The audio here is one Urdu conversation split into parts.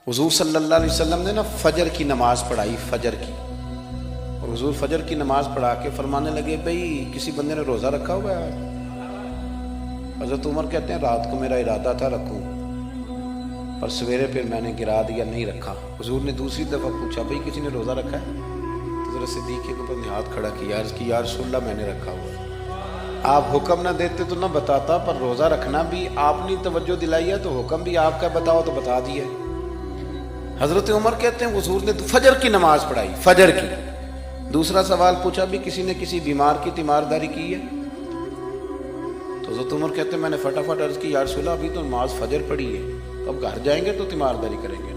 حضور صلی اللہ علیہ وسلم نے نا فجر کی نماز پڑھائی، فجر کی، اور حضور فجر کی نماز پڑھا کے فرمانے لگے بھئی کسی بندے نے روزہ رکھا ہوا ہے آج؟ حضرت عمر کہتے ہیں رات کو میرا ارادہ تھا رکھوں، پر سویرے پھر میں نے گرا دیا، نہیں رکھا۔ حضور نے دوسری دفعہ پوچھا بھئی کسی نے روزہ رکھا ہے؟ تو حضرت صدیق کے اوپر نے ہاتھ کھڑا کیا، عرض کی یا رسول اللہ میں نے رکھا ہوا ہے۔ آپ حکم نہ دیتے تو نہ بتاتا، پر روزہ رکھنا بھی آپ نے توجہ دلائی ہے تو حکم بھی آپ کا بتاؤ تو بتا دیا۔ حضرت عمر کہتے ہیں حضور نے فجر کی نماز پڑھائی، فجر کی۔ دوسرا سوال پوچھا بھی کسی نے کسی بیمار کی تیمارداری کی ہے؟ تو حضرت عمر کہتے ہیں میں نے فٹافٹ عرض کی یا رسول اللہ ابھی تو نماز فجر پڑھی ہے، اب گھر جائیں گے تو تیمارداری کریں گے۔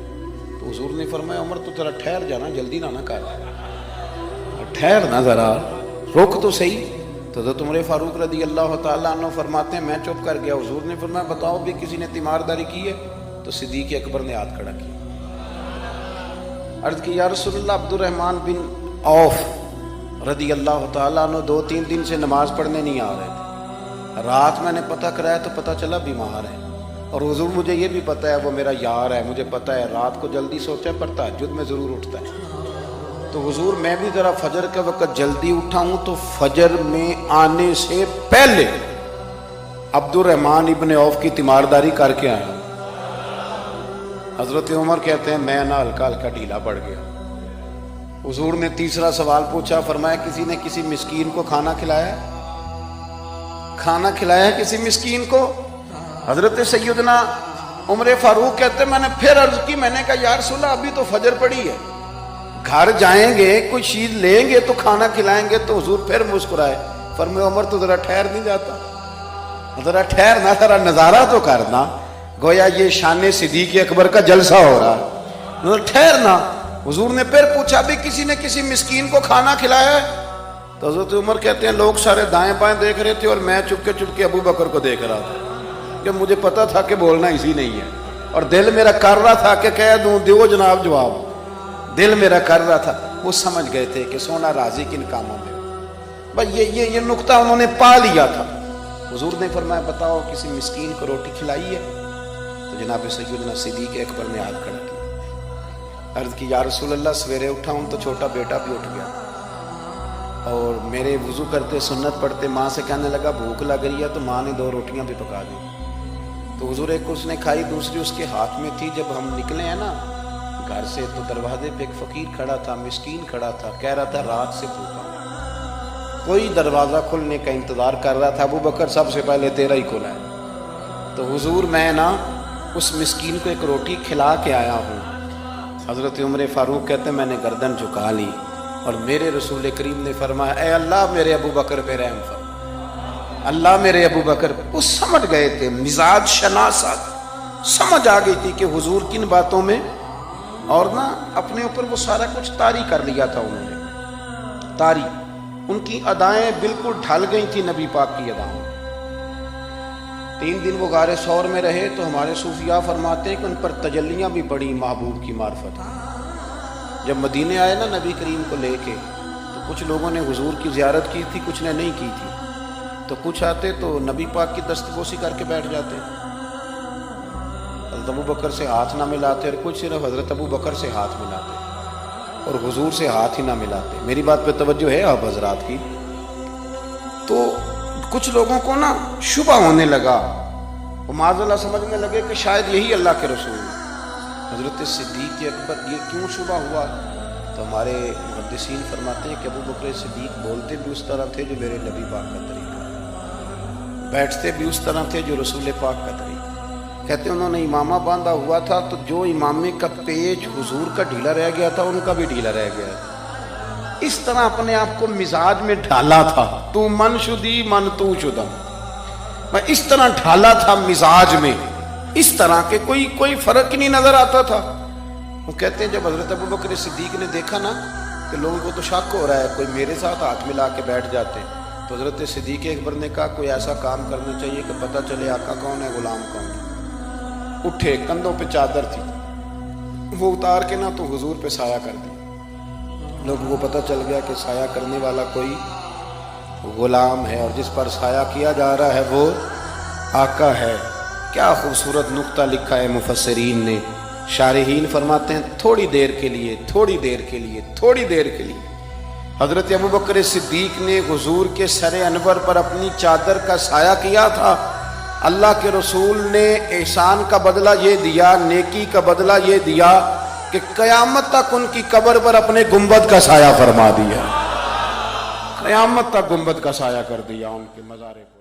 تو حضور نے فرمایا عمر تو ذرا ٹھہر جانا، جلدی نہ کر، ٹھہر نہ، ذرا رک تو صحیح۔ تو حضرت عمر فاروق رضی اللہ تعالیٰ عنہ فرماتے ہیں میں چپ کر گیا۔ حضور نے فرمایا بتاؤ بھی کسی نے تیمارداری کی ہے؟ تو صدیق اکبر نے ہاتھ کھڑا کیا، عرض کی یا رسول اللہ عبد الرحمن بن عوف رضی اللہ تعالیٰ عنہ 2-3 دن سے نماز پڑھنے نہیں آ رہے تھے، رات میں نے پتہ کرایا تو پتہ چلا بیمار ہے، اور حضور مجھے یہ بھی پتہ ہے وہ میرا یار ہے، مجھے پتہ ہے رات کو جلدی سوتا ہے پر تہجد میں ضرور اٹھتا ہے۔ تو حضور میں بھی ذرا فجر کے وقت جلدی اٹھا ہوں تو فجر میں آنے سے پہلے عبد الرحمن ابن عوف کی تیمارداری کر کے آیا۔ حضرت عمر کہتے ہیں میں نہ ہلکا ہلکا ڈھیلا پڑ گیا۔ حضور نے تیسرا سوال پوچھا، فرمایا کسی نے کسی مسکین کو کھانا کھلایا ہے؟ کھانا کھلایا ہے کسی مسکین کو؟ حضرت سیدنا عمر فاروق کہتے ہیں میں نے پھر عرض کی، میں نے کہا یا رسول اللہ ابھی تو فجر پڑی ہے، گھر جائیں گے کوئی چیز لیں گے تو کھانا کھلائیں گے۔ تو حضور پھر مسکرائے، فرمایا عمر تو ذرا ٹھہر نہیں جاتا، ذرا ٹھہرنا، ذرا نظارہ تو کرنا، گویا یہ شان صدیق اکبر کا جلسہ ہو رہا ہے، ٹھہرنا۔ حضور نے پھر پوچھا بھی کسی نے کسی مسکین کو کھانا کھلایا ہے؟ تو حضرت عمر کہتے ہیں لوگ سارے دائیں بائیں دیکھ رہے تھے اور میں چپ کے ابو بکر کو دیکھ رہا تھا، کہ مجھے پتا تھا کہ بولنا اسی نہیں ہے، اور دل میرا کر رہا تھا کہ کہہ دوں دیو جناب جواب، دل میرا کر رہا تھا۔ وہ سمجھ گئے تھے کہ سونا راضی کن کاموں میں، بس یہ نقطہ انہوں نے پا لیا تھا۔ حضور نے فرمایا بتاؤ کسی مسکین کو روٹی کھلائی ہے؟ تو جناب سیدنا صدیق اکبر نے ہاتھ کھڑا کیا، عرض کی یا رسول اللہ سویرے اٹھا ہوں تو چھوٹا بیٹا بھی اٹھ گیا، اور میرے وضو کرتے سنت پڑھتے ماں سے کہنے لگا بھوک لگ رہی ہے، تو ماں نے 2 روٹیاں بھی پکا دی۔ تو حضور ایک اس نے کھائی، دوسری اس کے ہاتھ میں تھی۔ جب ہم نکلے ہیں نا گھر سے تو دروازے پہ ایک فقیر کھڑا تھا، مسکین کھڑا تھا، کہہ رہا تھا رات سے بھوکا، کوئی دروازہ کھلنے کا انتظار کر رہا تھا، ابو بکر سب سے پہلے تیرا ہی کھلا ہے۔ تو حضور میں نا اس مسکین کو ایک روٹی کھلا کے آیا ہوں۔ حضرت عمر فاروق کہتے ہیں میں نے گردن جھکا لی، اور میرے رسول کریم نے فرمایا اے اللہ میرے ابو بکر پہ رحم فرما، اللہ میرے ابو بکر۔ وہ سمجھ گئے تھے، مزاج شناسات سمجھ آ گئی تھی کہ حضور کن باتوں میں، اور نہ اپنے اوپر وہ سارا کچھ طاری کر لیا تھا انہوں نے، طاری، ان کی ادائیں بالکل ڈھل گئی تھی نبی پاک کی ادائیں۔ 3 دن وہ غار ثور میں رہے تو ہمارے صوفیاء فرماتے ہیں کہ ان پر تجلیاں بھی بڑی محبوب کی معرفت۔ جب مدینے آئے نا نبی کریم کو لے کے، تو کچھ لوگوں نے حضور کی زیارت کی تھی، کچھ نے نہیں کی تھی، تو کچھ آتے تو نبی پاک کی دستبوسی کر کے بیٹھ جاتے، حضرت ابو بکر سے ہاتھ نہ ملاتے، اور کچھ صرف حضرت ابو بکر سے ہاتھ ملاتے اور حضور سے ہاتھ ہی نہ ملاتے۔ میری بات پہ توجہ ہے آپ حضرات کی؟ تو کچھ لوگوں کو نا شبہ ہونے لگا، وہ معاذ اللہ سمجھنے لگے کہ شاید یہی اللہ کے رسول ہیں۔ حضرت صدیق اکبر یہ کیوں شبہ ہوا؟ تو ہمارے محدثین فرماتے ہیں کہ ابو بکر صدیق بولتے بھی اس طرح تھے جو میرے نبی پاک کا طریقہ ہے، بیٹھتے بھی اس طرح تھے جو رسول پاک کا طریقہ۔ کہتے ہیں انہوں نے امامہ باندھا ہوا تھا تو جو امامے کا پیچ حضور کا ڈھیلا رہ گیا تھا ان کا بھی ڈھیلا رہ گیا تھا۔ اس طرح اپنے آپ کو مزاج میں ڈھالا تھا، تو من شدی من تو شدم، میں اس طرح ڈھالا تھا مزاج میں، اس طرح کے کوئی فرق ہی نہیں نظر آتا تھا۔ وہ کہتے ہیں جب حضرت ابو بکر صدیق نے دیکھا نا کہ لوگوں کو تو شک ہو رہا ہے، کوئی میرے ساتھ ہاتھ ملا کے بیٹھ جاتے، تو حضرت صدیق اکبر نے کہا کوئی ایسا کام کرنا چاہیے کہ پتہ چلے آقا کون ہے غلام کون ہے۔ اٹھے، کندھوں پہ چادر تھی، وہ اتار کے نا تو حضور پہ سایہ کر دی، لوگوں کو پتہ چل گیا کہ سایہ کرنے والا کوئی غلام ہے، اور جس پر سایہ کیا جا رہا ہے وہ آقا ہے۔ کیا خوبصورت نقطہ لکھا ہے مفسرین نے، شارحین فرماتے ہیں تھوڑی دیر کے لیے، تھوڑی دیر کے لیے، تھوڑی دیر کے لیے حضرت ابوبکر صدیق نے حضور کے سر انور پر اپنی چادر کا سایہ کیا تھا۔ اللہ کے رسول نے احسان کا بدلہ یہ دیا، نیکی کا بدلہ یہ دیا کہ قیامت تک ان کی قبر پر اپنے گنبد کا سایہ فرما دیا، قیامت تک گنبد کا سایہ کر دیا ان کے مزارے پر۔